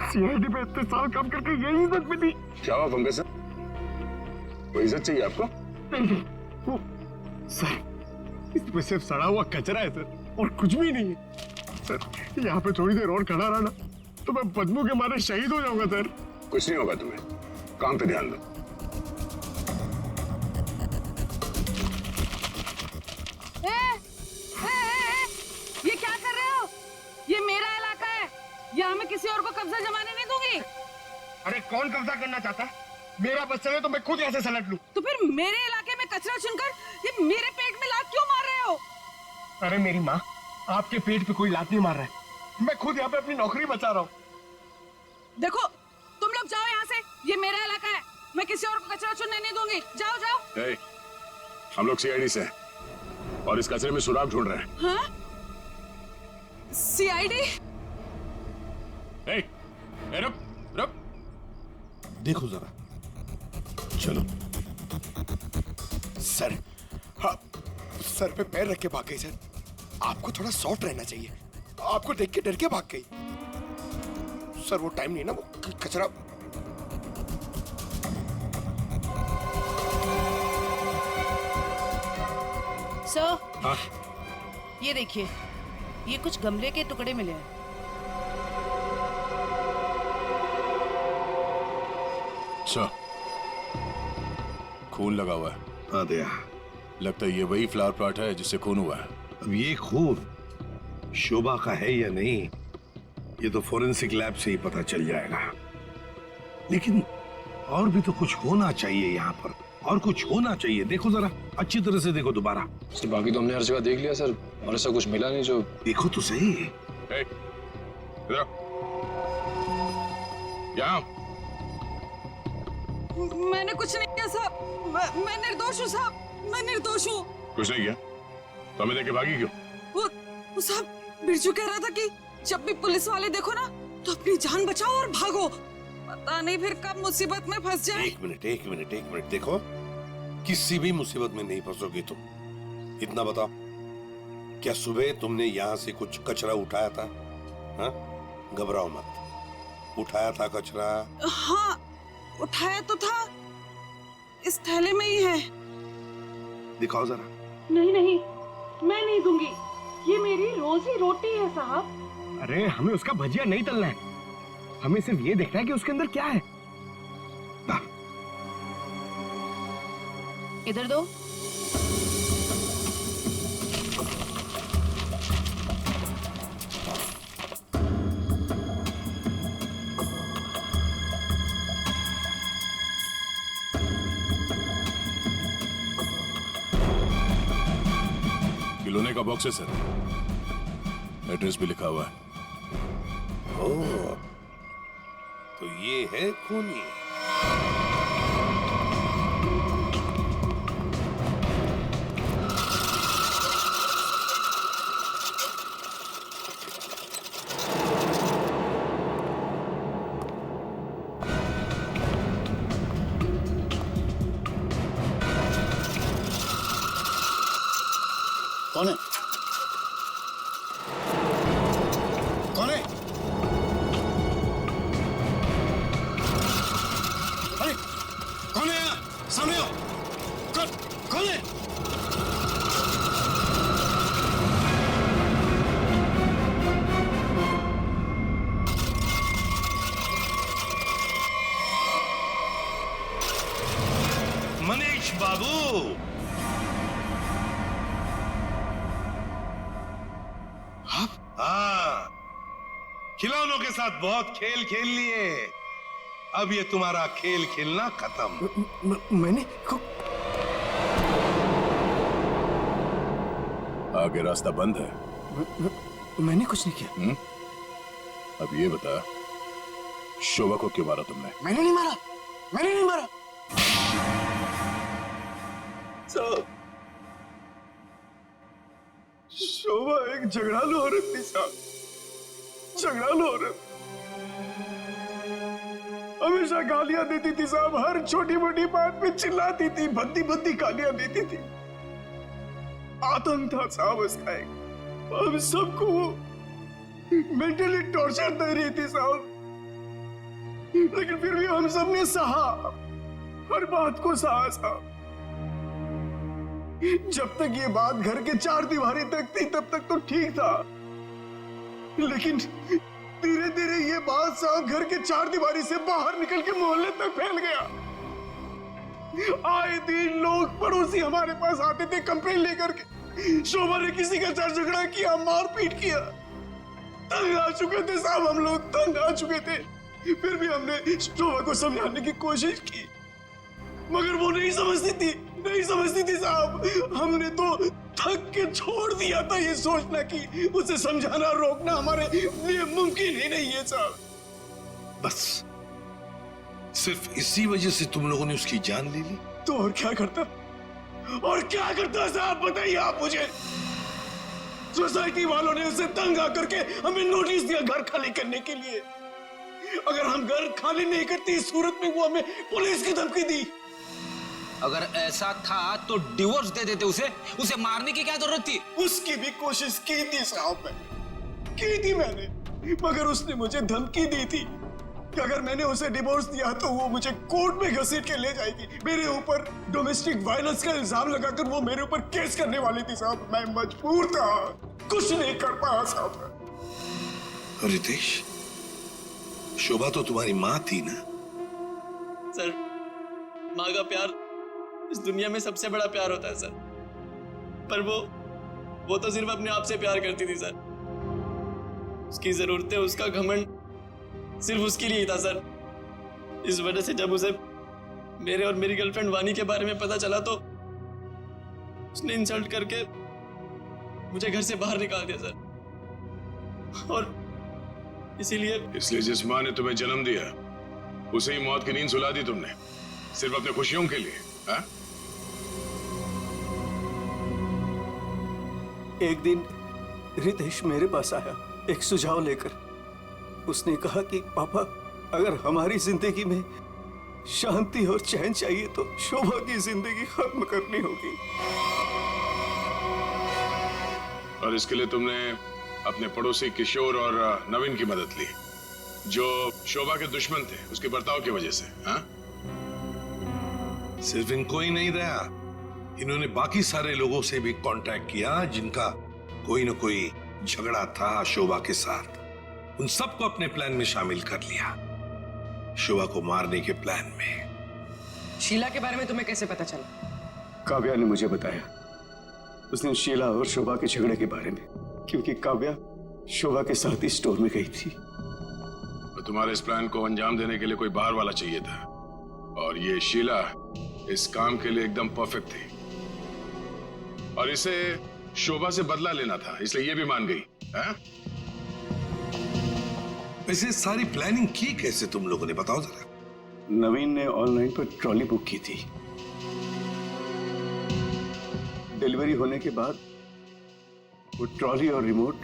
CID में इतने साल काम करके यही इज्जत मिली। क्या हुआ पंकज सर, कोई इज्जत चाहिए आपको? नहीं, वो सर इसमें सिर्फ सड़ा हुआ कचरा है सर, और कुछ भी नहीं है सर। यहाँ पे थोड़ी देर और खड़ा रहा ना तो मैं बदबू के मारे शहीद हो जाऊंगा सर। कुछ नहीं होगा तुम्हें, काम पे ध्यान दो। ये क्या कर रहे हो? ये मेरा इलाका है, यहाँ मैं किसी और को कब्जा जमाने नहीं दूंगी। अरे कौन कब्जा करना चाहता है? मेरा बच्चा है तो मैं खुद यहाँ से सलट लूं। तो फिर मेरे इलाके में कचरा चुनकर ये मेरे पेट में लात क्यों मार रहे हो? अरे मेरी माँ, आपके पेट पे कोई लात नहीं मार रहा है, मैं खुद यहाँ पे अपनी नौकरी बचा रहा हूँ। देखो तुम लोग जाओ यहाँ से, ये मेरा इलाका है, मैं किसी और को कचरा चुनने नहीं दूंगी। जाओ जाओ। हम लोग सीआईडी से हैं और इस कचरे में सुराग ढूंढ रहे हैं। हाँ? सीआईडी? रुक रुक, देखो जरा, चलो। सर, हाँ, सर पे पैर रख के भाग गई सर। आपको थोड़ा सॉफ्ट रहना चाहिए, आपको देख के डर के भाग गई। सर वो टाइम नहीं ना, वो कचरा। सर, हाँ? ये देखिए, ये कुछ गमले के टुकड़े मिले हैं। सर, खून लगा हुआ है। हाँ दया, लगता है ये वही फ्लावर प्लॉट है जिससे खून हुआ है। अब ये खून शोभा का है या नहीं, ये तो फोरेंसिक लैब से ही पता चल जाएगा। लेकिन और भी तो कुछ होना चाहिए यहाँ पर, और कुछ होना चाहिए। देखो जरा अच्छी तरह से देखो दोबारा। सर बाकी तो हमने हर जगह देख लिया सर, और ऐसा कुछ मिला नहीं। जो देखो तो सही। इधर यहाँ। मैंने कुछ नहीं किया साहब, मैं निर्दोष हूँ साहब, मैं निर्दोष हूँ। कुछ नहीं किया तो हमें देखे भागी क्यों? वो साहब बिरजू कह रहा था कि जब भी पुलिस वाले देखो ना तो अपनी जान बचाओ और भागो, पता नहीं फिर कब मुसीबत में फंस जाए। एक मिनट, देखो किसी भी मुसीबत में नहीं फंसोगे तुम। इतना बताओ, क्या सुबह तुमने यहाँ से कुछ कचरा उठाया था? हाँ, घबराओ मत, उठाया था कचरा? हाँ उठाया तो था, इस थैले में ही है। दिखाओ जरा। नहीं, मैं नहीं दूंगी, ये मेरी रोजी रोटी है साहब। अरे हमें उसका भजिया नहीं तलना है, हमें सिर्फ ये देखना है कि उसके अंदर क्या है। इधर दो। खिलौने का बॉक्स है सर, एड्रेस भी लिखा हुआ है। ओह, तो ये है खूनी। कौन है? कौन है? अरे कौन है यहाँ? सामने आओ। कौन है? मनीष बाबू, हाँ, खिलौनों के साथ बहुत खेल खेल लिए, अब ये तुम्हारा खेल खेलना खत्म। मैंने आगे रास्ता बंद है। मैंने कुछ नहीं किया। अब ये बता, शोभा को क्यों मारा तुमने? मैंने नहीं मारा। शोभा एक झगड़ालू औरत थी साहब, झगड़ालू औरत। हमेशा गालियां देती थी साहब, हर छोटी मोटी बात पे चिल्लाती थी, भद्दी भद्दी गालियां देती थी। आतंक था साहब उसका एक। हम सबको वो मेंटली टॉर्चर दे रही थी साहब, लेकिन फिर भी हम सबने सहा, हर बात को सहा साहब। जब तक ये बात घर के चार दीवारी तक थी तब तक तो ठीक था, लेकिन धीरे धीरे ये बात साहब घर के चार दीवारी से बाहर निकल के मोहल्ले तक फैल गया। आए दिन लोग पड़ोसी हमारे पास आते थे कंप्लेन लेकर के, शोभा ने किसी का झगड़ा किया, मारपीट किया। तंग आ चुके थे साहब, हम लोग तंग आ चुके थे। फिर भी हमने शोभा को समझाने की कोशिश की, मगर वो नहीं समझती थी साहब। हमने तो थक के छोड़ दिया था ये सोचना कि उसे समझाना रोकना हमारे लिए मुमकिन ही नहीं है साहब। बस सिर्फ इसी वजह से तुम लोगों ने उसकी जान ले ली? तो और क्या करता साहब, बताइए आप मुझे। सोसाइटी वालों ने उसे तंग आकर के हमें नोटिस दिया घर खाली करने के लिए। अगर हम घर खाली नहीं करते इस सूरत में वो हमें पुलिस की धमकी दी। अगर ऐसा था तो डिवोर्स दे देते उसे मारने की क्या जरूरत थी? उसकी भी कोशिश की थी साहब, मैंने, मगर उसने मुझे धमकी दी थी कि अगर मैंने उसे डिवोर्स दिया तो वो मुझे कोर्ट में घसीट के ले जाएगी। मेरे ऊपर डोमेस्टिक वायलेंस का इल्जाम लगाकर वो मेरे ऊपर केस करने वाली थी साहब। मैं मजबूर था, कुछ नहीं कर पाया साहब। रितेश, शोभा तो तुम्हारी माँ थी ना? सर, माँ का प्यार इस दुनिया में सबसे बड़ा प्यार होता है सर, पर वो तो सिर्फ अपने आप से प्यार करती थी सर। उसकी जरूरतें, उसका घमंड सिर्फ उसके लिए ही था सर। इस वजह से जब उसे मेरे और मेरी गर्लफ्रेंड वानी के बारे में पता चला तो उसने इंसल्ट करके मुझे घर से बाहर निकाल दिया सर। और इसलिए जिस माँ ने तुम्हें जन्म दिया उसे ही मौत की नींद सुला दी तुमने, सिर्फ अपने खुशियों के लिए, हाँ? एक दिन रितेश मेरे पास आया एक सुझाव लेकर। उसने कहा कि पापा, अगर हमारी जिंदगी में शांति और चैन चाहिए तो शोभा की जिंदगी खत्म करनी होगी। और इसके लिए तुमने अपने पड़ोसी किशोर और नवीन की मदद ली, जो शोभा के दुश्मन थे उसके बर्ताव की वजह से, हाँ? सिर्फ इनको ही नहीं रहा, इन्होंने बाकी सारे लोगों से भी कांटेक्ट किया जिनका कोई न कोई झगड़ा था शोभा के साथ। उन सबको अपने प्लान में शामिल कर लिया, शोभा को मारने के प्लान में। शीला के बारे में तुम्हें कैसे पता चला? काव्या ने मुझे बताया, उसने शीला और शोभा के झगड़े के बारे में, क्योंकि काव्या शोभा के साथ ही स्टोर में गई थी। तो तुम्हारे इस प्लान को अंजाम देने के लिए कोई बाहर वाला चाहिए था, और ये शीला इस काम के लिए एकदम परफेक्ट थी, और इसे शोभा से बदला लेना था, इसलिए ये भी मान गई, हाँ? वैसे सारी प्लानिंग की कैसे तुम लोगों ने, बताओ जरा। नवीन ने ऑनलाइन पर ट्रॉली बुक की थी। डिलीवरी होने के बाद वो ट्रॉली और रिमोट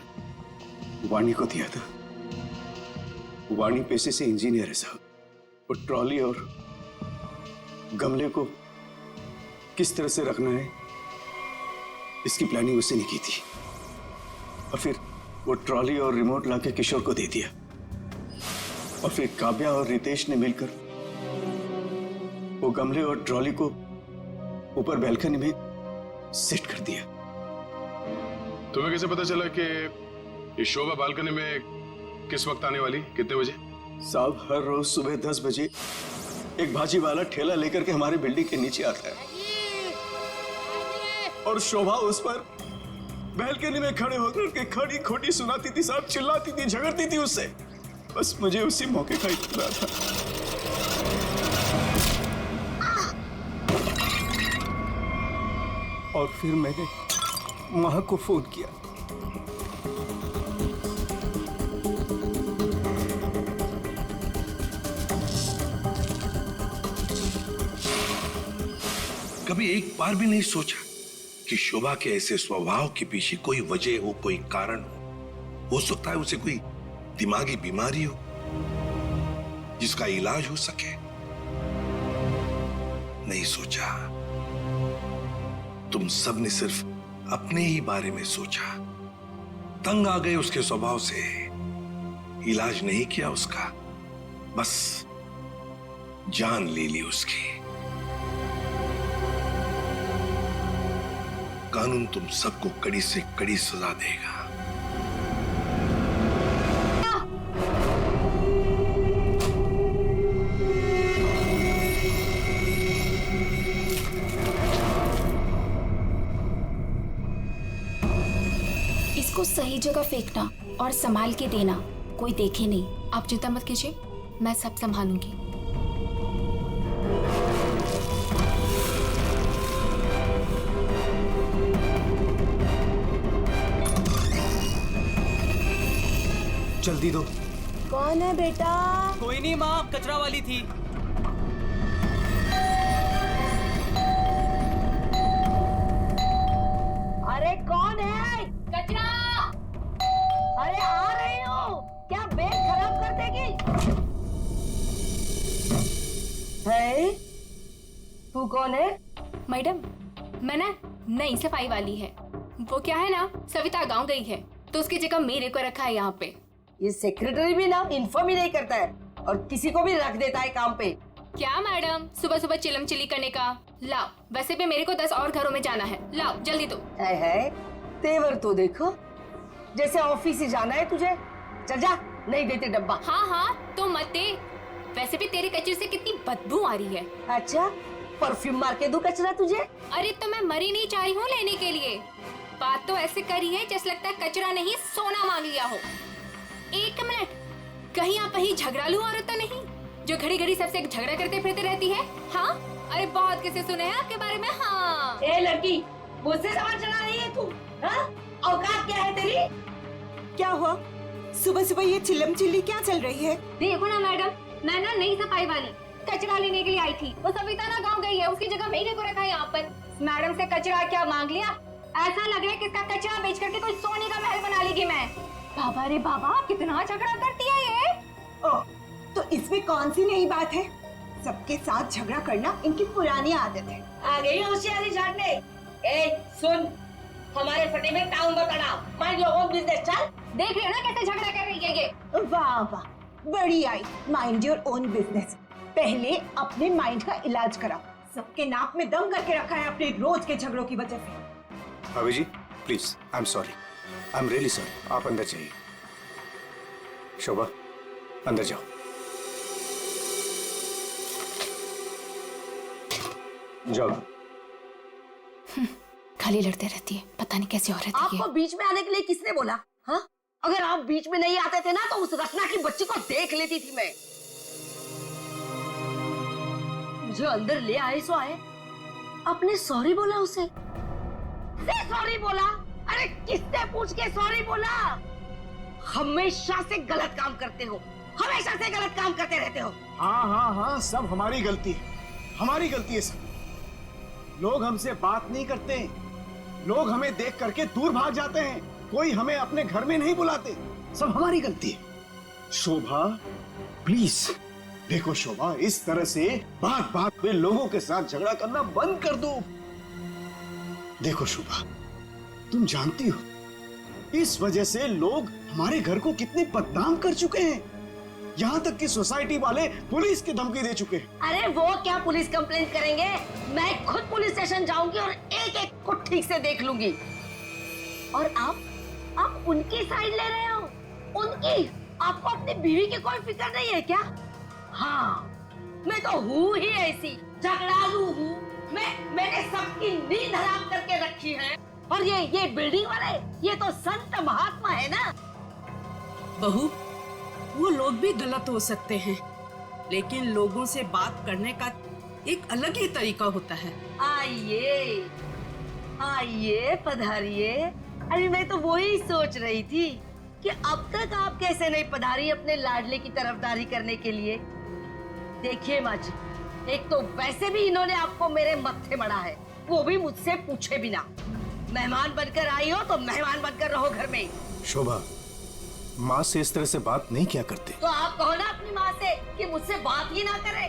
वाणी को दिया था। वाणी पेशे से इंजीनियर है साहब। वो ट्रॉली और गमले को किस तरह से रखना है इसकी प्लानिंग उसने नहीं की थी, और फिर वो ट्रॉली और रिमोट लाके किशोर को दे दिया, और फिर काव्या और रितेश ने मिलकर वो गमले और ट्रॉली को ऊपर बैल्कनी में सेट कर दिया। तुम्हें कैसे पता चला कि ये शोभा बालकनी में किस वक्त आने वाली, कितने बजे? साहब, हर रोज सुबह 10 बजे एक भाजी वाला ठेला लेकर के हमारे बिल्डिंग के नीचे आता है, और शोभा उस पर बैल्कनी में खड़े होकर के खड़ी खोटी सुनाती थी साहब, चिल्लाती थी, झगड़ती थी उससे। बस मुझे उसी मौके का इंतजार था। और फिर मैंने मां को फोन किया। कभी एक बार भी नहीं सोचा कि शोभा के ऐसे स्वभाव के पीछे कोई वजह हो, कोई कारण हो सकता है उसे कोई दिमागी बीमारी हो जिसका इलाज हो सके। नहीं सोचा, तुम सब ने सिर्फ अपने ही बारे में सोचा, तंग आ गए उसके स्वभाव से, इलाज नहीं किया उसका, बस जान ले ली उसकी। कानून तुम सबको कड़ी से कड़ी सजा देगा। इसको सही जगह फेंकना और संभाल के देना, कोई देखे नहीं। आप चिंता मत कीजिए, मैं सब संभालूंगी। जल्दी दो। कौन है बेटा? कोई नहीं माँ, कचरा वाली थी। अरे कौन है? कचरा। अरे आ रही हूँ, क्या बैग खराब कर देगी? है? तू कौन है? मैडम, मैं ना नई सफाई वाली है। वो क्या है ना, सविता गांव गई है तो उसकी जगह मेरे को रखा है यहाँ पे। ये सेक्रेटरी भी ना इन्फॉर्म ही नहीं करता है और किसी को भी रख देता है काम पे। क्या मैडम, सुबह सुबह चिलम चिली करने का। लाओ, वैसे भी मेरे को 10 और घरों में जाना है। लाओ जल्दी दो। है तेवर तो देखो, जैसे ऑफिस ही जाना है तुझे। चल जा, नहीं देते डब्बा। हाँ हाँ तो मत दे। वैसे भी तेरे कचरे से कितनी बदबू आ रही है। अच्छा, परफ्यूम मार के दूं कचरा तुझे? अरे तो मैं मरी नहीं चाह रही हूँ लेने के लिए। बात तो ऐसे करी है जैसे लगता है कचरा नहीं सोना मांग लिया हो। एक मिनट, कहीं आप वही झगड़ालू औरत तो नहीं जो घड़ी घड़ी सबसे झगड़ा करते फिरते रहती है? हाँ, अरे बहुत किसे सुने हैं आपके बारे में। हाँ ए लड़की, मुझसे सवाल चला रही है तू? हाँ? औकात क्या है तेरी? क्या हुआ? सुबह सुबह ये चिल्लम चिल्ली क्या चल रही है? देखो ना मैडम, मैं ना नई सफाई वाली कचरा लेने के लिए आई थी। वो सविता ना गाँव गई है, उसकी जगह मेरे को रखा है यहाँ पर। मैडम से कचरा क्या मांग लिया? ऐसा लग रहा है कि इसका कचरा बेच करके कोई सोने का महल बना लेगी मैं। बाबा रे बाबा, कितना झगड़ा करती है ये। ओह, तो इसमें कौन सी नई बात है? सबके साथ झगड़ा करना इनकी पुरानी आदत है। आ गई होशियारी झाड़ने। ए सुन, हमारे फटे में टाउन बताना, माइंड योर ओन बिजनेस। चल, देख रहे हो ना कैसे झगड़ा कर रही है ये। वाह वाह, बड़ी आई, माइंड योर ओन बिजनेस। पहले अपने माइंड का इलाज कराओ। सबके नाक में दम करके रखा है अपने रोज के झगड़ों की वजह से। भाभी जी please, I am sorry, I am really sorry. आप अंदर जाइए। शोभा, अंदर जाओ। जाओ। खाली लड़ते रहती है, पता नहीं कैसी औरत है ये। आपको बीच में आने के लिए किसने बोला? हाँ, अगर आप बीच में नहीं आते थे ना तो उस रत्ना की बच्ची को देख लेती थी मैं। मुझे अंदर ले आए सो आए, आपने सॉरी बोला उसे? सॉरी बोला? अरे किससे पूछ के सॉरी बोला? हमेशा से गलत काम करते हो, हमेशा से गलत काम करते रहते हो। हाँ हाँ हाँ, सब हमारी गलती है, हमारी गलती है सब। लोग हमसे बात नहीं करते, लोग हमें देख करके दूर भाग जाते हैं, कोई हमें अपने घर में नहीं बुलाते, सब हमारी गलती है। शोभा प्लीज देखो, शोभा इस तरह से बात बात में लोगों के साथ झगड़ा करना बंद कर दो। देखो शोभा, तुम जानती हो इस वजह से लोग हमारे घर को कितने बदनाम कर चुके हैं, यहाँ तक कि सोसाइटी वाले पुलिस की धमकी दे चुके हैं। अरे वो क्या पुलिस कंप्लेंट करेंगे, मैं खुद पुलिस स्टेशन जाऊंगी और एक एक को ठीक से देख लूंगी। और आप उनकी साइड ले रहे हो? उनकी? आपको अपनी बीवी की कोई फिक्र नहीं है क्या? हाँ, मैं तो हूँ ही ऐसी, झगड़ालू हूँ। मैंने सबकी नींद हराम करके रखी है। और ये बिल्डिंग वाले, ये तो संत महात्मा है ना। बहू, वो लोग भी गलत हो सकते हैं, लेकिन लोगों से बात करने का एक अलग ही तरीका होता है। आइए आइए, पधारिए। अरे मैं तो वही सोच रही थी कि अब तक आप कैसे नहीं पधारी अपने लाडले की तरफदारी करने के लिए। देखिए माँ जी, एक तो वैसे भी इन्होंने आपको मेरे मत्थे मड़ा है, वो भी मुझसे पूछे बिना। मेहमान बनकर आई हो तो मेहमान बनकर रहो घर में। शोभा, माँ से इस तरह से बात नहीं किया करते। तो आप कहो ना अपनी माँ से कि मुझसे बात ही ना करे।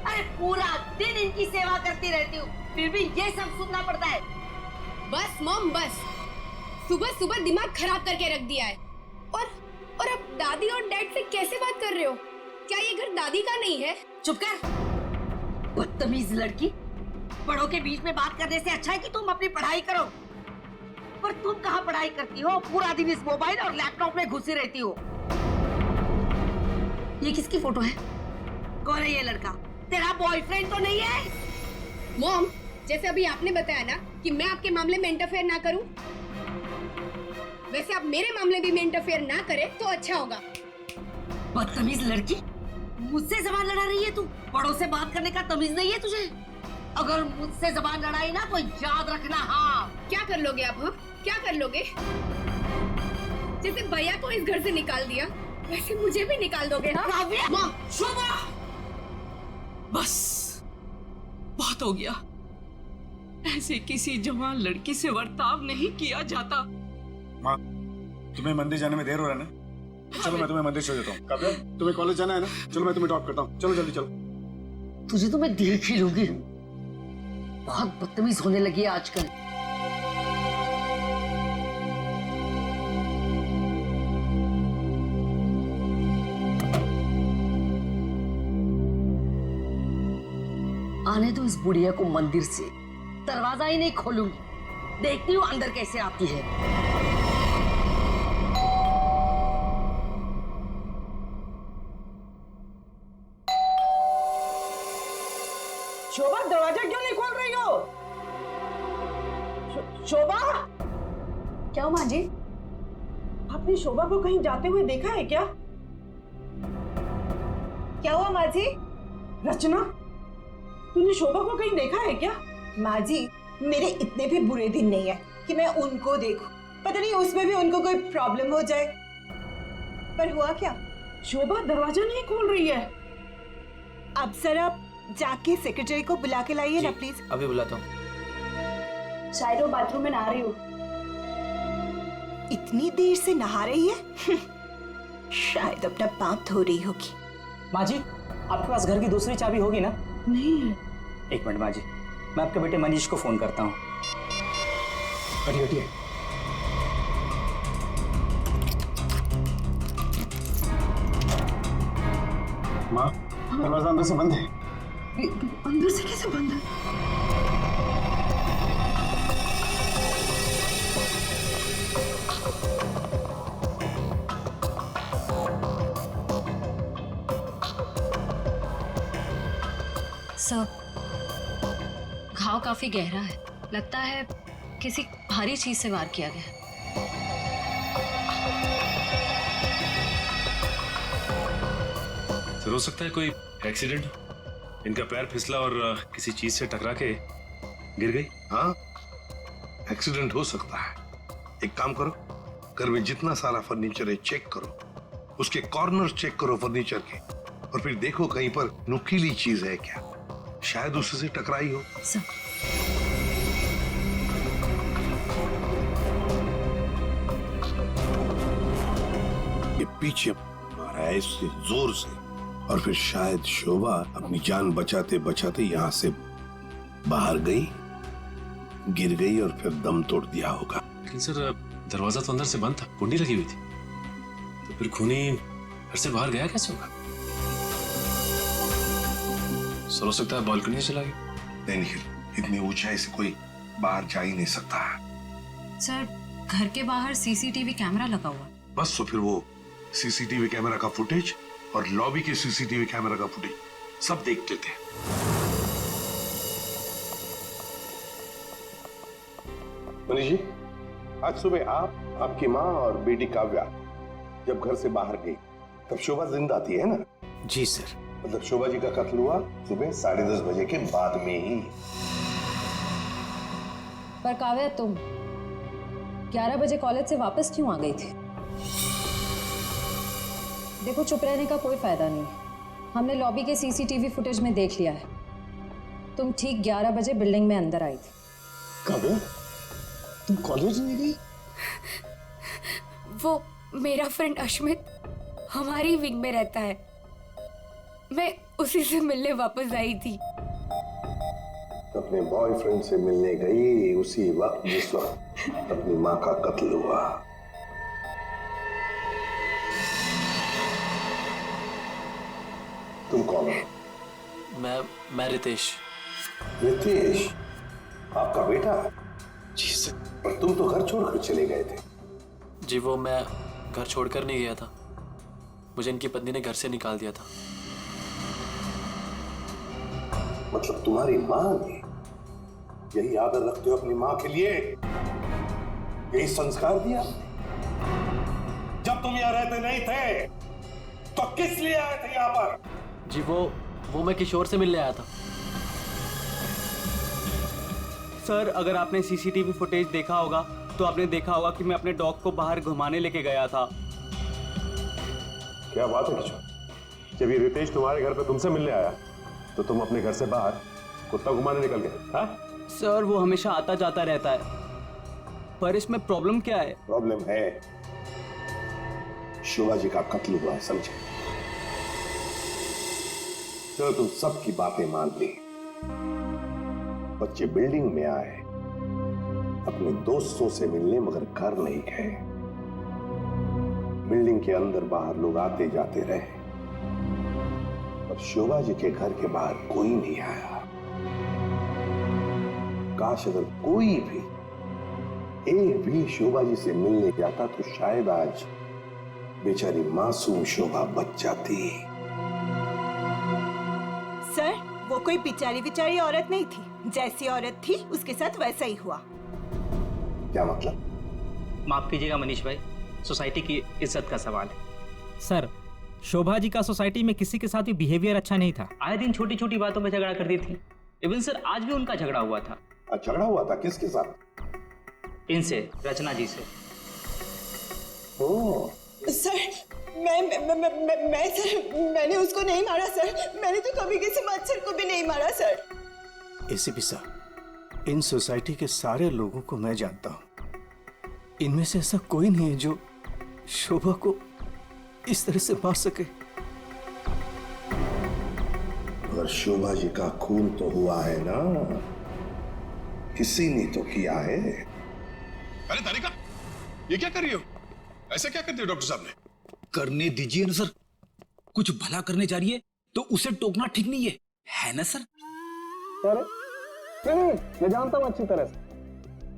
अरे पूरा दिन इनकी सेवा करती रहती हूँ, फिर भी ये सब सुनना पड़ता है। बस मॉम बस, सुबह सुबह दिमाग खराब करके रख दिया है। और अब दादी और डैड से कैसे बात कर रहे हो? क्या ये घर दादी का नहीं है? चुप कर, बदतमीज लड़की। बड़ों के बीच में बात करने से अच्छा है कि तुम अपनी पढ़ाई करो। पर तुम कहाँ पढ़ाई करती हो? पूरा दिन इस मोबाइल और लैपटॉप में घुसी रहती हो। ये किसकी फोटो है? कौन है ये लड़का? तेरा बॉयफ्रेंड तो नहीं है? मॉम, जैसे अभी आपने बताया ना कि मैं आपके मामले में इंटरफेयर ना करूं, वैसे आप मेरे मामले भी में इंटरफेयर ना करें तो अच्छा होगा। बदतमीज लड़की, मुझसे जबान लड़ा रही है तू। बड़ों से बात करने का तमीज नहीं है तुझे? अगर मुझसे जबान लड़ाई ना तो याद रखना। हाँ, क्या कर लोगे आप? हाँ, क्या कर लोगे? जैसे भैया को इस घर से निकाल दिया, वैसे मुझे भी निकाल दोगे? हाँ? माँ, शोभा, बस बहुत हो गया। ऐसे किसी जवान लड़की से बर्ताव नहीं किया जाता। माँ, तुम्हें मंदिर जाने में देर हो रहा है ना? चलो मैं तुम्हें मंदिर छोड़ देता हूँ। काव्या, तुम्हें कॉलेज जाना है ना? चलो मैं तुम्हें ड्रॉप करता हूँ। चलो जल्दी चलो। तुझे तो मैं देख ही लूंगी। बहुत बदतमीज होने लगी है आजकल। आने दो इस बुढ़िया को मंदिर से। दरवाजा ही नहीं खोलूंगी, देखती हूँ अंदर कैसे आती है। शोभा, दरवाजा क्यों नहीं खोल रही हो? शोभा, क्या माँ जी? आपने शोभा को कहीं जाते हुए देखा है क्या? क्या हुआ माँ जी? रचना, तूने शोभा को कहीं देखा है क्या? माँ जी, मेरे इतने भी बुरे दिन नहीं है कि मैं उनको देखूं। पता नहीं उसमें भी उनको कोई प्रॉब्लम हो जाए। पर हुआ क्या? शोभा दरवाजा नहीं खोल रही है। अब जरा जाके सेक्रेटरी को बुला के लाइए ना प्लीज। अभी बुलाता हूँ। शायद वो बाथरूम में नहा रही हो। इतनी देर से नहा रही है? शायद अपना पाप धो रही होगी। माँ जी, आपके पास घर की दूसरी चाबी होगी ना? नहीं है। एक मिनट माँ जी, मैं आपके बेटे मनीष को फोन करता हूँ। हटिए हटिए। माँ, दरवाजा अंदर से बंद है। अंदर से कैसे बंद है? सर, घाव काफी गहरा है। लगता है किसी भारी चीज से वार किया गया। सर, हो सकता है कोई एक्सीडेंट। इनका पैर फिसला और किसी चीज से टकरा के गिर गई। हाँ, एक्सीडेंट हो सकता है। एक काम करो, घर में जितना सारा फर्नीचर है चेक करो, उसके कॉर्नर चेक करो फर्नीचर के, और फिर देखो कहीं पर नुकीली चीज है क्या, शायद उससे टकराई हो। ये पीछे मारा है इससे जोर से, और फिर शायद शोभा अपनी जान बचाते बचाते यहाँ से बाहर गई, गिर गई और फिर दम तोड़ दिया होगा। लेकिन सर, दरवाजा तो अंदर से बंद था, कुंडी लगी हुई थी, तो फिर खूनी घर से बाहर गया कैसे होगा? सर, हो सकता है बालकनी से चला गया। नहीं निखिल, इतनी ऊंचाई से कोई बाहर जा ही नहीं सकता। सर, घर के बाहर सीसीटीवी कैमरा लगा हुआ। बस तो फिर वो सीसीटीवी कैमरा का फुटेज और लॉबी के सीसीटीवी कैमरा का फुटेज सब देख लेते हैं। मनीष जी, आज सुबह आप, आपकी माँ और बेटी काव्या जब घर से बाहर गई तब शोभा जिंदा थी, है ना? जी सर। मतलब शोभा जी का कत्ल हुआ सुबह 10:30 बजे के बाद में ही। पर काव्या, तुम 11 बजे कॉलेज से वापस क्यों आ गई थी? देखो, चुप रहने का कोई फायदा नहीं है। हमने लॉबी के सीसीटीवी फुटेज में देख लिया है। तुम ठीक 11 बजे बिल्डिंग में अंदर आई थी। काव्या, तुम कॉलेज नहीं गई? वो मेरा फ्रेंड अश्मित हमारी विंग में रहता है, मैं उसी से मिलने वापस आई थी। अपने बॉयफ्रेंड से मिलने गई उसी वक्त जिस वक्त अपनी माँ का कत्ल हुआ। तुम कौन हो? मैं रितेश। रितेश, आपका बेटा? जी सर। पर तुम तो घर छोड़कर चले गए थे। जी वो मैं घर छोड़कर नहीं गया था, मुझे इनकी पत्नी ने घर से निकाल दिया था। मतलब तुम्हारी माँ ने? यही आदर रखते हो अपनी माँ के लिए? यही संस्कार दिया? जब तुम यहाँ रहते नहीं थे तो किस लिए आए थे यहाँ पर? जी वो मैं किशोर से मिलने आया था। सर, अगर आपने सीसीटीवी फुटेज देखा होगा तो आपने देखा होगा कि मैं अपने डॉग को बाहर घुमाने लेके गया था। क्या बात है किशोर, जब ये रितेश तुम्हारे घर पे तुमसे मिलने आया तो तुम अपने घर से बाहर कुत्ता घुमाने निकल गए? हाँ सर, वो हमेशा आता जाता रहता है, पर इसमें प्रॉब्लम क्या है? प्रॉब्लम है शोभा जी का कत्ल हुआ है, समझे? चलो तुम सबकी बातें मान ली, बच्चे बिल्डिंग में आए अपने दोस्तों से मिलने, मगर घर नहीं गए। बिल्डिंग के अंदर बाहर लोग आते जाते रहे, और शोभा जी के घर के बाहर कोई नहीं आया। काश अगर कोई भी, एक भी शोभा जी से मिलने जाता तो शायद आज बेचारी मासूम शोभा बच जाती। सर, वो कोई बिचारी औरत नहीं थी, जैसी औरत थी उसके साथ वैसा ही हुआ। क्या मतलब? माफ कीजिएगा मनीष भाई, सोसाइटी की इज्जत का सवाल है। सर, शोभा जी का सोसाइटी में किसी के साथ भी बिहेवियर अच्छा नहीं था। आए दिन छोटी छोटी बातों में झगड़ा करती थी। इवन सर आज भी उनका झगड़ा हुआ था। झगड़ा हुआ था? किसके साथ? इनसे, रचना जी से। ओह सर, मैं सर, मैंने उसको नहीं मारा सर, मैंने तो कभी किसी मच्छर को भी नहीं मारा सर। एसीपी साहब, इन सोसाइटी के सारे लोगों को मैं जानता हूं, इनमें से ऐसा कोई नहीं है जो शोभा को इस तरह से मार सके। मगर शोभा जी का खून तो हुआ है ना, किसी ने तो किया है। अरे तारिका, ये क्या कर रही हो? ऐसा क्या कर दिया डॉक्टर साहब ने? करने दीजिए ना सर, कुछ भला करने जा रही है तो उसे टोकना ठीक नहीं है ना सर? नहीं, मैं जानता हूँ अच्छी तरह से।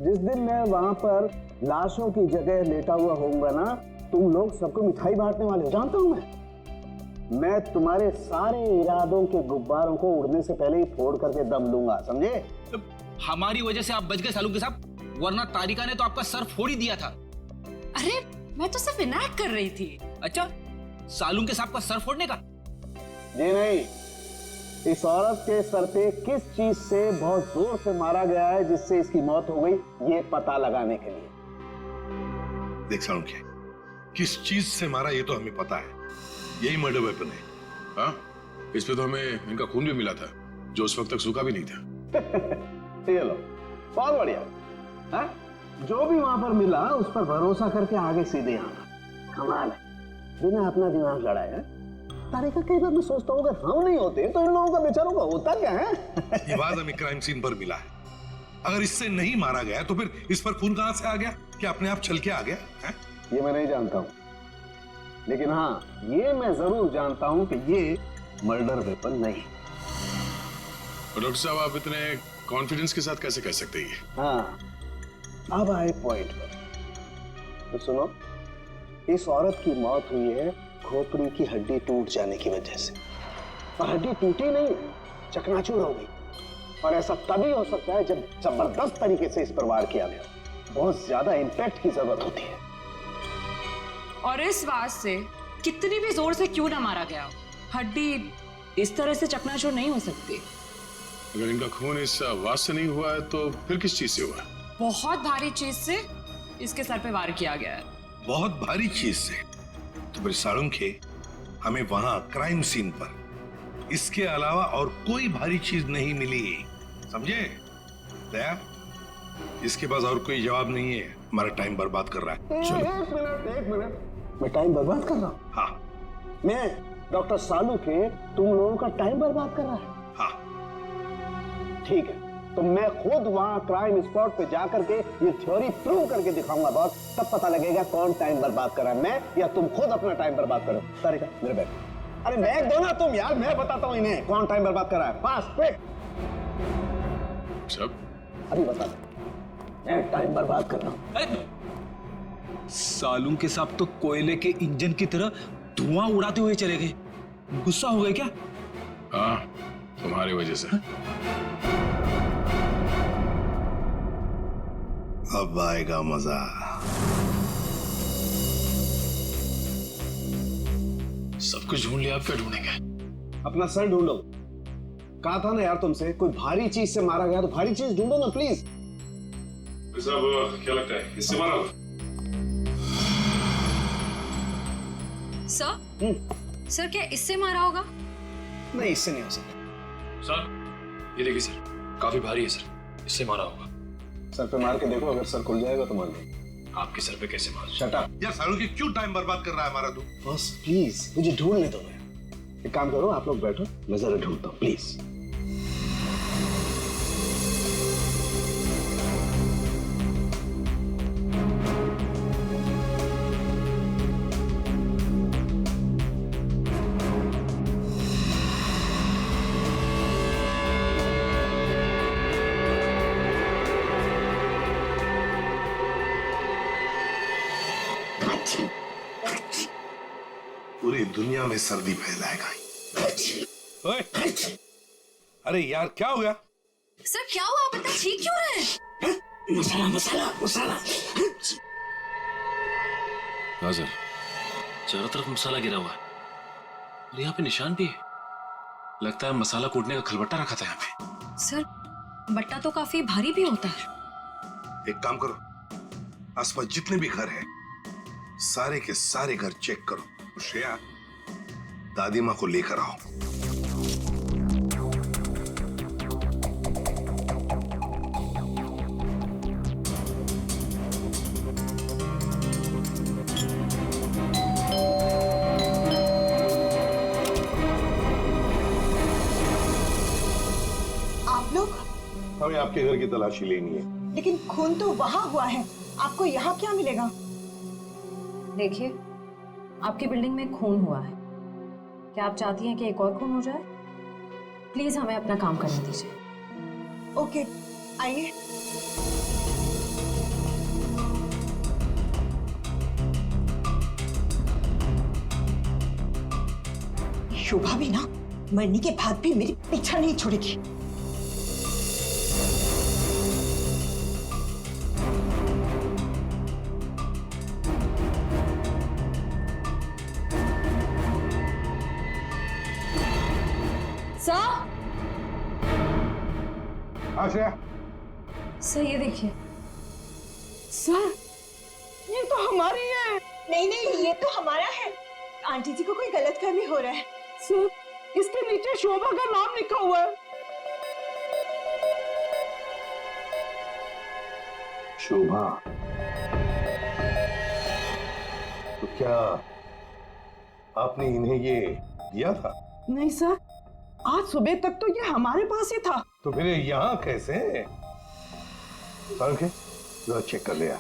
जिस दिन मैं वहां पर लाशों की जगह लेटा हुआ होऊंगा ना, तुम लोग सबको मिठाई बांटने वाले हो, जानता हूं मैं तुम्हारे सारे इरादों के गुब्बारों को उड़ने से पहले ही फोड़ करके दम लूंगा, समझे? हमारी वजह से आप बच गए सालू के साहब, वरना तारिका ने तो आपका सर फोड़ ही दिया था। अरे मैं तो सिर्फ इनायत कर रही थी। अच्छा, सालू के साहब का सर फोड़ने का? जी नहीं, इस औरत के सर पे किस चीज से बहुत जोर से मारा गया है जिससे इसकी मौत हो गई, ये पता लगाने के लिए। देख सालुंखे, किस चीज से मारा ये तो हमें पता है, यही मर्डर वेपन है। हाँ, इस पे तो हमें इनका खून भी मिला था, जो उस वक्त तक सूखा भी नहीं था। चलो, बहुत बढ़िया। हाँ? जो भी वहां पर मिला उस पर भरोसा करके आगे सीधे आना, कमाल है, बिना अपना दिमाग लड़ाया। तारिका, कई बार मैं सोचता हूँ अगर हम नहीं होते तो इन लोगों का बेचारों का होता क्या है? ये बात हमें क्राइम सीन पर मिला है। अगर इससे नहीं मारा गया तो फिर इस पर खून कहां से आ गया? क्या अपने आप छल के आ गया है? ये मैं नहीं जानता हूँ, लेकिन हाँ ये मैं जरूर जानता हूँ कि ये मर्डर वेपन नहीं। डॉक्टर साहब, आप इतने कॉन्फिडेंस के साथ कैसे कह सकते हैं? हाँ, अब आए पॉइंट पर। तो सुनो, इस औरत की मौत हुई है खोपड़ी की हड्डी टूट जाने की वजह से, और हड्डी टूटी नहीं, चकनाचूर हो गई। और ऐसा तभी हो सकता है जब जबरदस्त तरीके से इस पर वार किया गया, बहुत ज्यादा इंपैक्ट की जरूरत होती है। और इस बात से कितनी भी जोर से क्यों ना मारा गया, हड्डी इस तरह से चकनाचूर नहीं हो सकती। अगर इनका खून इस आवाज से नहीं हुआ है तो फिर किस चीज से हुआ? बहुत भारी चीज से इसके सर पे वार किया गया है। बहुत भारी चीज से? तो फिर सालुंखे, हमें वहां क्राइम सीन पर इसके अलावा और कोई भारी चीज नहीं मिली, समझे? दया, इसके पास और कोई जवाब नहीं है, हमारा टाइम बर्बाद कर रहा है। चलो। एक मिनट, मैं टाइम बर्बाद कर रहा हूँ? हाँ। मैं डॉक्टर सालू के तुम लोगों का टाइम बर्बाद कर रहा है? हाँ। ठीक है, तो मैं खुद वहां क्राइम स्पॉट पे जाकर के ये थ्योरी प्रूव करके दिखाऊंगा बॉस, तब पता लगेगा कौन टाइम बर्बाद कर रहा है, मैं या तुम खुद अपना टाइम बर्बाद करो। तारिका मेरे बैग, अरे बैग दो ना तुम यार, मैं बताता हूँ इन्हें कौन टाइम बर्बाद कर रहा है। Fast quick. सब अभी बता, मैं टाइम बर्बाद कर रहा हूँ। सालू के साथ तो कोयले के इंजन की तरह धुआं उड़ाते हुए चले गए। गुस्सा हो गए क्या? हाँ, तुम्हारी वजह से। अब आएगा मजा। सब कुछ ढूंढ लिया, अब क्या ढूंढेंगे? अपना सर ढूंढो। कहा था ना यार तुमसे, कोई भारी चीज से मारा गया तो भारी चीज ढूंढो ना प्लीज। साहब क्या लगता है, इससे मारा? सर क्या इससे मारा होगा? नहीं, इससे नहीं हो सकता। सर ये देखिए सर, काफी भारी है सर, इससे मारा होगा। सर पे मार के देखो, अगर सर खुल जाएगा तो मान लो। आपके सर पे कैसे मार? Shut up. यार सालू की क्यों टाइम बर्बाद कर रहा है हमारा तू? बस प्लीज मुझे ढूंढने दो। एक काम करो, आप लोग बैठो, मैं जरा ढूंढता हूँ प्लीज। पूरी दुनिया में सर्दी फैलाएगा। ओए, अरे यार क्या हो गया? सर क्या हुआ, आप इतना चीख क्यों रहे हैं? मसाला मसाला मसाला। हाँ सर, चारों तरफ मसाला गिरा हुआ है और यहाँ पे निशान भी है। लगता है मसाला कूटने का खलबट्टा रखा था यहाँ पे। सर बट्टा तो काफी भारी भी होता है। एक काम करो, आसपास जितने भी घर हैं, सारे के सारे घर चेक करो। श्रेया, दादी माँ को लेकर आओ। आप लोग? हमें आपके घर की तलाशी लेनी है। लेकिन खून तो वहां हुआ है, आपको यहाँ क्या मिलेगा? देखिए, आपकी बिल्डिंग में खून हुआ है। क्या आप चाहती हैं कि एक और खून हो जाए? प्लीज हमें अपना काम करने दीजिए। ओके, आइए। शोभा भी ना मरने के बाद भी मेरी पीछा नहीं छोड़ेगी। सर ये देखिए। सर ये तो हमारी है। नहीं नहीं, ये तो हमारा है। आंटी जी को कोई गलतफहमी हो रहा है। सर इसके नीचे शोभा का नाम लिखा हुआ है। शोभा? तो क्या आपने इन्हें ये दिया था? नहीं सर, आज सुबह तक तो ये हमारे पास ही था। तो फिर यहाँ कैसे? के जरा चेक कर लिया।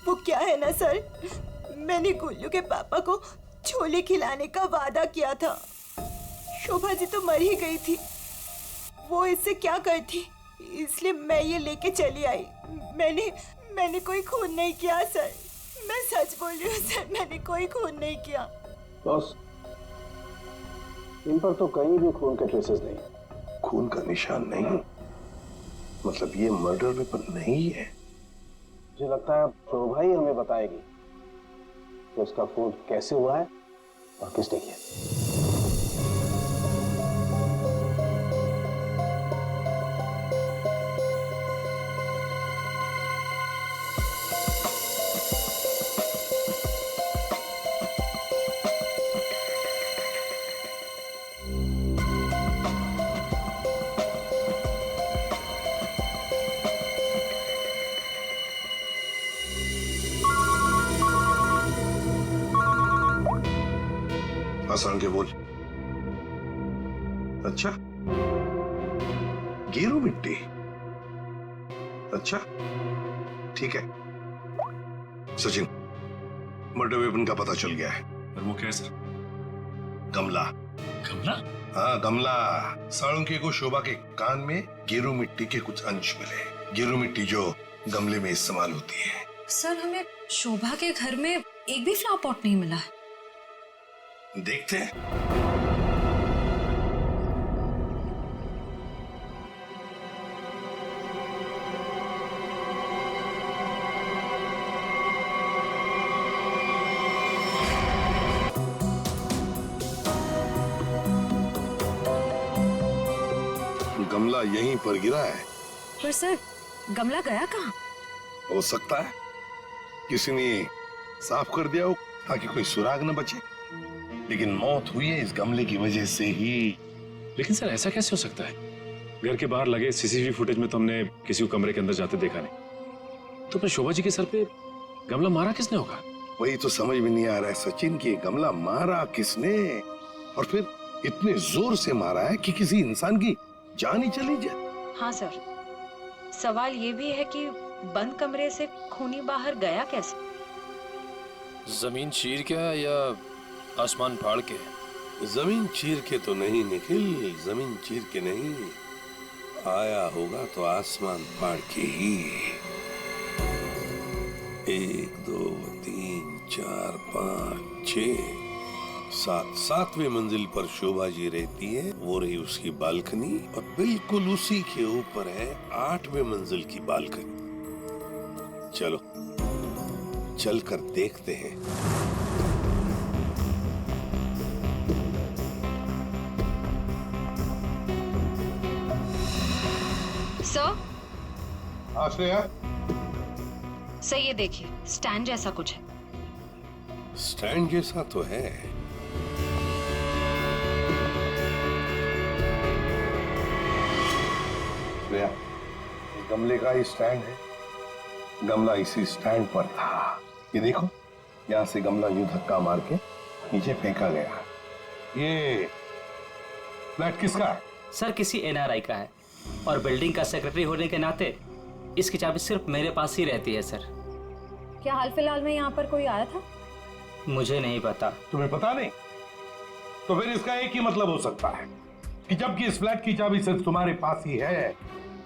वो क्या है ना सर, मैंने गुल्लू के पापा को छोले खिलाने का वादा किया था। शोभा जी तो मर ही गई थी, वो इससे क्या करती, इसलिए मैं ये लेके चली आई। मैंने कोई खून नहीं किया सर, मैं सच बोल रही हूँ सर, मैंने कोई खून नहीं किया। बॉस, इन पर तो कहीं भी खून के ट्रेसेस नहीं। खून का निशान नहीं? मतलब ये मर्डर वेपन नहीं है? मुझे लगता है शोभा ही हमें बताएगी कि उसका खून कैसे हुआ है और किसने किया। आसान के बोल। अच्छा, गेरू मिट्टी। अच्छा, ठीक है। सचिन, मर्डर वेपन का पता चल गया है। और वो क्या है सर? गमला। गमला? हाँ, गमला। साळुंके को शोभा के कान में गेरू मिट्टी के कुछ अंश मिले। गेरू मिट्टी जो गमले में इस्तेमाल होती है। सर, हमें शोभा के घर में एक भी फ्लावर पॉट नहीं मिला है। देखते हैं। गमला यहीं पर गिरा है। पर सर, गमला गया कहाँ? हो सकता है किसी ने साफ कर दिया हो ताकि कोई सुराग न बचे, लेकिन मौत हुई है इस गमले की वजह से ही। लेकिन सर ऐसा कैसे हो सकता है? घर के बाहर लगे सीसीटीवी फुटेज में तो हमने किसी को कमरे के अंदर जाते देखा नहीं। तो फिर शोभा जी के सर पे गमला मारा किसने होगा? वही तो समझ में नहीं आ रहा है सचिन कि गमला मारा किसने, और फिर इतने जोर से मारा है कि किसी इंसान की जान ही चली जाए। हाँ सर, सवाल ये भी है कि बंद कमरे से खूनी बाहर गया कैसे? जमीन चीर के या आसमान फाड़ के? जमीन चीर के तो नहीं निखिल, जमीन चीर के नहीं, आया होगा तो आसमान फाड़ के ही। 1 2 3 4 5 6 7वीं मंजिल पर शोभा जी रहती है। वो रही उसकी बालकनी, और बिल्कुल उसी के ऊपर है 8वीं मंजिल की बालकनी। चलो चलकर देखते हैं। सर, श्रेया, सर ये देखिए, स्टैंड जैसा कुछ है। स्टैंड जैसा तो है। श्रेया, गमले का ही स्टैंड है। गमला इसी स्टैंड पर था। ये देखो, यहाँ से गमला यूं धक्का मार के नीचे फेंका गया। ये फ्लैट किसका है? सर, किसी एनआरआई का है, और बिल्डिंग का सेक्रेटरी होने के नाते इसकी चाबी सिर्फ मेरे पास ही रहती है सर। क्या हाल फिलहाल में यहाँ पर कोई आया था? मुझे नहीं पता। तुम्हें पता नहीं? तो फिर इसका एक ही मतलब हो सकता है कि जबकि इस फ्लैट की चाबी सिर्फ तुम्हारे पास ही है,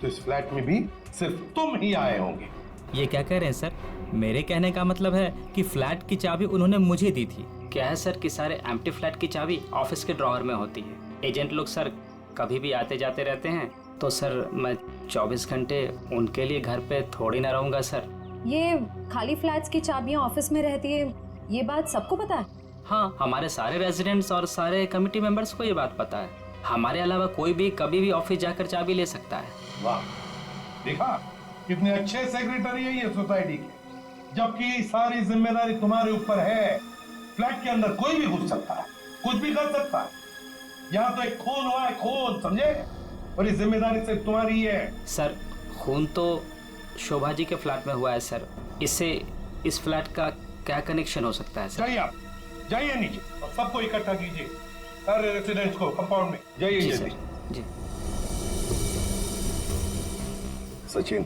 तो इस फ्लैट में भी सिर्फ तुम ही आए होंगे। ये क्या कह रहे हैं सर? मेरे कहने का मतलब है कि फ्लैट की चाबी उन्होंने मुझे दी थी। क्या है सर कि सारे एम्प्टी फ्लैट की चाबी ऑफिस के ड्रॉअर में होती है। एजेंट लोग सर कभी भी आते जाते रहते हैं, तो सर मैं 24 घंटे उनके लिए घर पे थोड़ी ना रहूंगा सर। ये खाली फ्लैट्स की चाबियां ऑफिस में रहती है, ये बात सबको पता है? हाँ, हमारे सारे रेजिडेंट्स और सारे कमिटी मेंबर्स को ये बात पता है। हमारे अलावा कोई भी कभी भी ऑफिस जाकर चाबी ले सकता है। वाह, देखा कितने अच्छे सेक्रेटरी है ये सोसाइटी के, जबकि सारी जिम्मेदारी तुम्हारे ऊपर है। फ्लैट के अंदर कोई भी घुस सकता है, कुछ भी कर सकता है। यहाँ तो एक खून हुआ है, खून, समझे? और ये जिम्मेदारी सिर्फ तुम्हारी है। सर, खून तो शोभा जी के फ्लैट में हुआ है सर, इससे इस फ्लैट का क्या कनेक्शन हो सकता है सर? जाइए, आप जाइए नीचे और सबको इकट्ठा कीजिए, सारे रेसिडेंट्स को कंपाउंड में। जाइए जल्दी। जी सचिन,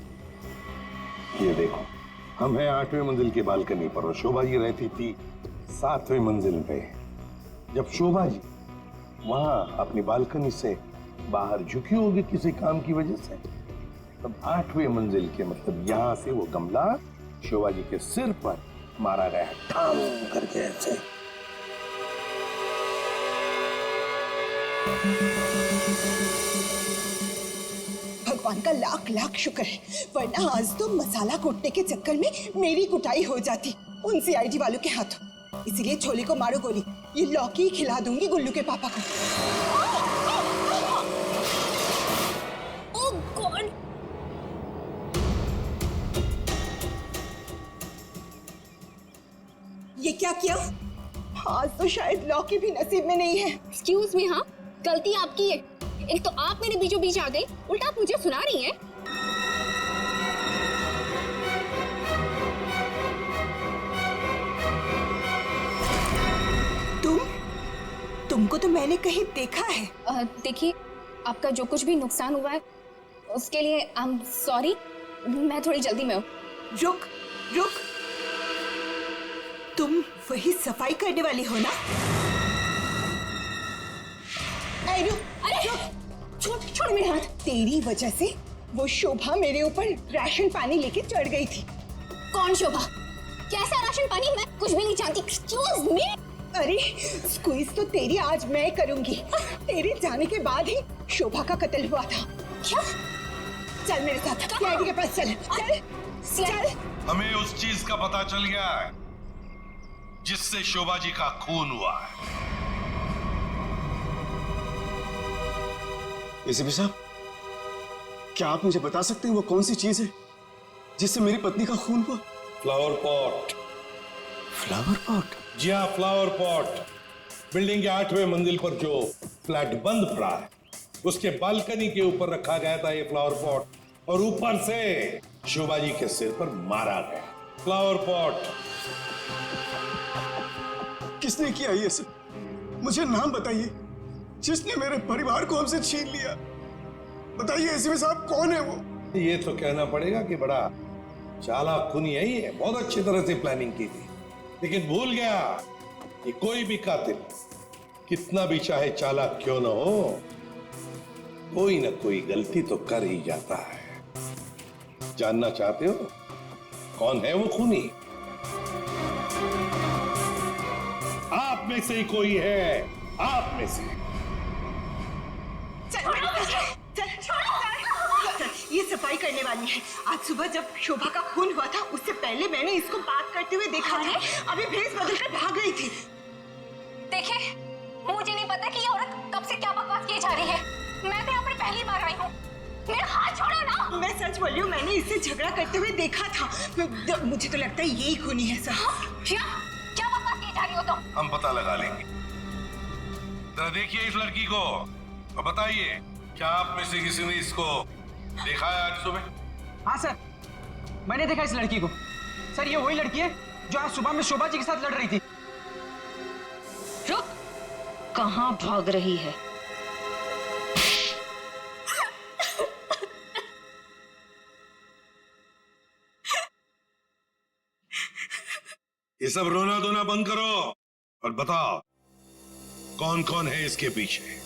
ये देखो, हम हैं 8वीं मंजिल की बालकनी पर और शोभा जी रहती थी 7वीं मंजिल पे। जब शोभा जी वहां अपनी बालकनी से बाहर झुकी होगी किसी काम की वजह से, तब 8वीं मंजिल के मतलब यहां से वो गमला शोभा जी के सिर पर मारा गया, ठाम करके ऐसे। भगवान का लाख लाख शुक्र है, वरना आज तो मसाला कूटने के चक्कर में मेरी कुटाई हो जाती उन सीआईडी वालों के हाथों। इसीलिए छोले को मारो गोली, ये लौकी खिला दूंगी गुल्लू के पापा को। ओह गॉड! ये क्या किया? आज तो शायद लौकी भी नसीब में नहीं है। एक्सक्यूज मी, हाँ, गलती आपकी है। एक तो आप मेरे बीचों बीच आ गई, उल्टा आप मुझे सुना रही हैं। मैंने कहीं देखा है। देखिए, आपका जो कुछ भी नुकसान हुआ है उसके लिए आई एम सॉरी। मैं थोड़ी जल्दी में हूँ। रुक रुक, तुम वही सफाई करने वाली हो ना? अरे छोड़ मेरे हाथ। तेरी वजह से वो शोभा मेरे ऊपर राशन पानी लेके चढ़ गई थी। कौन शोभा? कैसा राशन पानी? मैं कुछ भी नहीं जानती। Excuse me. अरे स्क्वीज तो तेरी आज मैं करूंगी। तेरे जाने के बाद ही शोभा का कत्ल हुआ था। क्या? चल मेरे साथ सीआईडी के पास चल। चल हमें उस चीज का पता चल गया है जिससे शोभा जी का खून हुआ है। एसीपी साहब, क्या आप मुझे बता सकते हैं वो कौन सी चीज है जिससे मेरी पत्नी का खून हुआ? Flower pot. Flower pot? जी हाँ, फ्लावर पॉट। बिल्डिंग के 8वें मंजिल पर जो फ्लैट बंद पड़ा है उसके बालकनी के ऊपर रखा गया था ये फ्लावर पॉट, और ऊपर से शोभा जी के सिर पर मारा गया। फ्लावर पॉट किसने किया ये सब? मुझे नाम बताइए जिसने मेरे परिवार को हमसे छीन लिया। बताइए एसीपी साहब, कौन है वो? ये तो कहना पड़ेगा कि बड़ा चालाक खूनी है ये, बहुत अच्छी तरह से प्लानिंग की थी, लेकिन भूल गया कि कोई भी कातिल कितना भी चाहे चालाक क्यों ना हो, कोई ना कोई गलती तो कर ही जाता है। जानना चाहते हो कौन है वो खूनी? आप में से ही कोई है, आप में से। ये सफाई करने वाली है। आज सुबह जब शोभा का खून हुआ था उससे पहले मैंने इसको बात करते हुए देखा था। अभी भेस बदलकर भाग गई थी। देखिए, मुझे नहीं पता कि ये औरत कब से क्या बकवास किए जा रही है। मैं तो यहाँ पर पहली बार आई हूँ। मेरा हाथ छोड़ो ना। मैं सच बोल रही हूँ, मैंने इससे झगड़ा करते हुए देखा था। मुझे तो लगता है यही खूनी है सर। क्या बकवास किए जा रही हो तुम? हम पता लगा लेंगे। जरा देखिए इस लड़की को और बताइए, क्या आप में से किसी ने इसको देखा है आज सुबह? हाँ सर, मैंने देखा इस लड़की को। सर, ये वही लड़की है जो आज सुबह में शोभा जी के साथ लड़ रही थी। रुक, कहाँ भाग रही है? ये सब रोना धोना बंद करो और बताओ कौन कौन है इसके पीछे।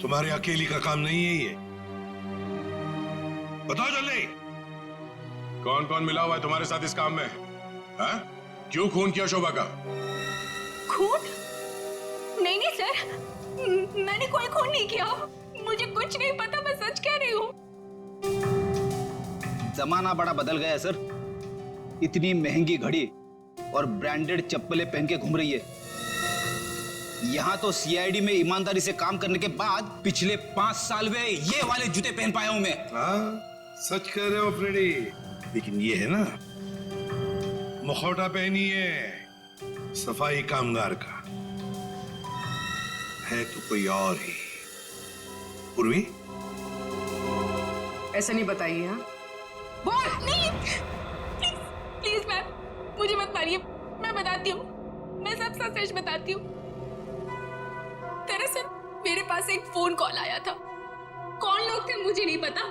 तुम्हारे अकेली का काम नहीं है ये, बताओ जल्दी। कौन कौन मिला हुआ है तुम्हारे साथ इस काम में? हाँ? क्यों खून किया शोभा का? खून? नहीं सर, मैंने कोई खून नहीं किया। मुझे कुछ नहीं पता, मैं सच कह रही हूँ। जमाना बड़ा बदल गया है सर। इतनी महंगी घड़ी और ब्रांडेड चप्पलें पहन के घूम रही है। यहाँ तो सीआईडी में ईमानदारी से काम करने के बाद पिछले 5 साल में ये वाले जूते पहन पाया हूं मैं। हाँ, सच कह रहे हो फ्रेडी। लेकिन ये है ना, मुखौटा पहनी है सफाई कामगार का, है तो कोई और ही। पूर्वी, ऐसा नहीं बताइए। हाँ, बोल नहीं। प्लीज मैम, मुझे मत मारिए। मैं बताती हूँ, मैं सब सच बताती हूँ। दरअसल मेरे पास एक फोन कॉल आया था। कौन लोग थे मुझे नहीं पता,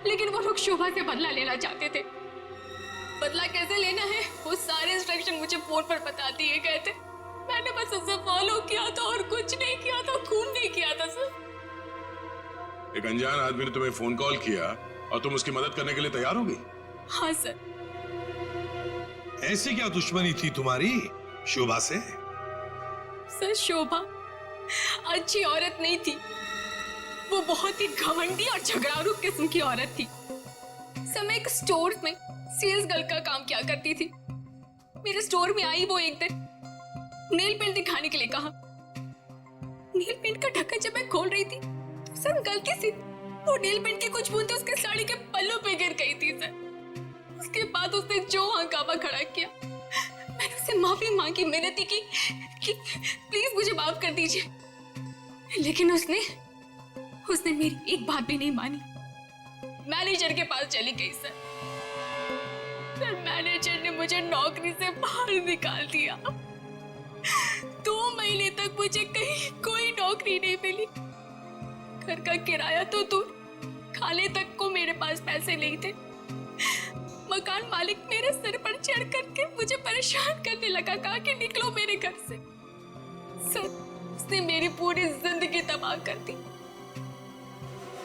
लेकिन वो लोग शोभा से बदला लेना चाहते थे। बदला कैसे लेना है वो सारे इंस्ट्रक्शन मुझे फोन पर बता दिए गए थे। मैंने बस उसे फॉलो किया था और कुछ नहीं किया था, खून नहीं किया था सर। एक अनजान आदमी ने तुम्हें फोन कॉल किया और तुम उसकी मदद करने के लिए तैयार हो गई? हाँ सर। ऐसी क्या दुश्मनी थी तुम्हारी शोभा से? सर, शोभा अच्छी औरत नहीं थी। वो बहुत ही घमंडी और झगड़ालू किस्म की औरत थी। सर, मैं एक स्टोर में सेल्स गर्ल का काम किया करती थी। मेरे स्टोर में आई वो एक दिन, नेल पेंट दिखाने के लिए कहा। नेल पेंट का ढक्कन जब मैं खोल रही थी तो सर गलती से वो नेल पेंट की कुछ बूंदें उसके साड़ी के पल्लू पे गिर गई थी सर। उसके बाद उसने जो हंगामा खड़ा किया, मैंने उससे माफी मांगी, मिन्नती की कि प्लीज मुझे माफ कर दीजिए, लेकिन उसने मेरी एक बात भी नहीं मानी। मैनेजर के पास चली गई सर। मैनेजर ने मुझे नौकरी से बाहर निकाल दिया। 2 महीने तक मुझे कहीं कोई नौकरी नहीं मिली, घर का किराया तो दूर, खाने तक को मेरे पास पैसे नहीं थे। मकान मालिक मेरे सिर पर चढ़ करके मुझे परेशान करने लगा, कहा कि निकलो मेरे घर से। सर, उसने मेरी पूरी जिंदगी तबाह कर दी।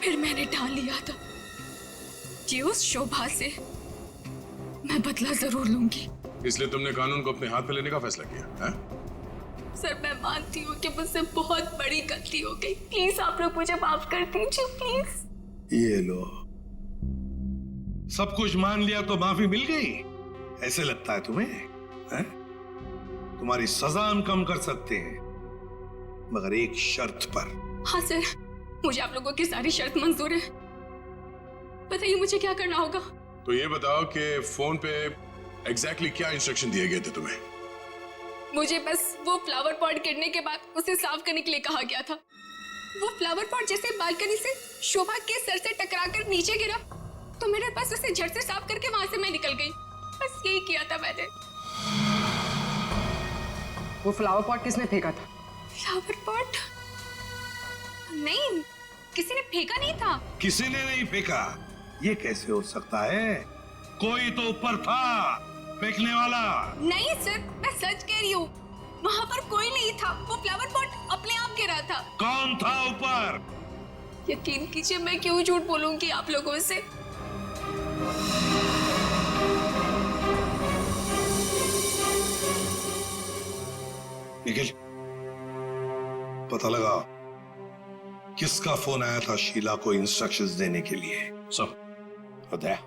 फिर मैंने ठान लिया था कि उस शोभा से मैं बदला जरूर लूंगी। इसलिए तुमने कानून को अपने हाथ में लेने का फैसला किया है? सर, मैं मानती हूँ कि मुझसे बहुत बड़ी गलती हो गई। प्लीज आप लोग मुझे माफ कर दीजिए, प्लीज। ये लो, सब कुछ मान लिया तो माफी मिल गई? ऐसे लगता है तुम्हें? है? तुम्हारी सजा हम कम कर सकते हैं, मगर एक शर्त पर। हाँ सर, मुझे आप लोगों की सारी शर्त मंजूर है। बताइए मुझे क्या करना होगा। तो ये बताओ कि फोन पे एग्जैक्टली क्या इंस्ट्रक्शन दिए गए थे तुम्हें? मुझे बस वो फ्लावर पॉट गिरने के बाद उसे साफ करने के लिए कहा गया था। वो फ्लावर पॉट जैसे बालकनी से शोभा के सर से टकराकर नीचे गिरा, तो मेरे पास उसे झट से साफ करके वहां से मैं निकल गई। बस यही किया था मैंने। वो फ्लावर पॉट किसने फेंका था? Flower pot? नहीं, किसी ने फेंका नहीं था। किसी ने नहीं फेंका? ये कैसे हो सकता है? कोई तो ऊपर था फेंकने वाला। नहीं सर, मैं सच कह रही हूँ, वहाँ पर कोई नहीं था। वो फ्लावर पॉट अपने आप गिरा था। कौन था ऊपर? यकीन कीजिए, मैं क्यों झूठ बोलूंगी आप लोगों से। निखिल, पता लगा किसका फोन आया था शीला को इंस्ट्रक्शंस देने के लिए? सब बताया?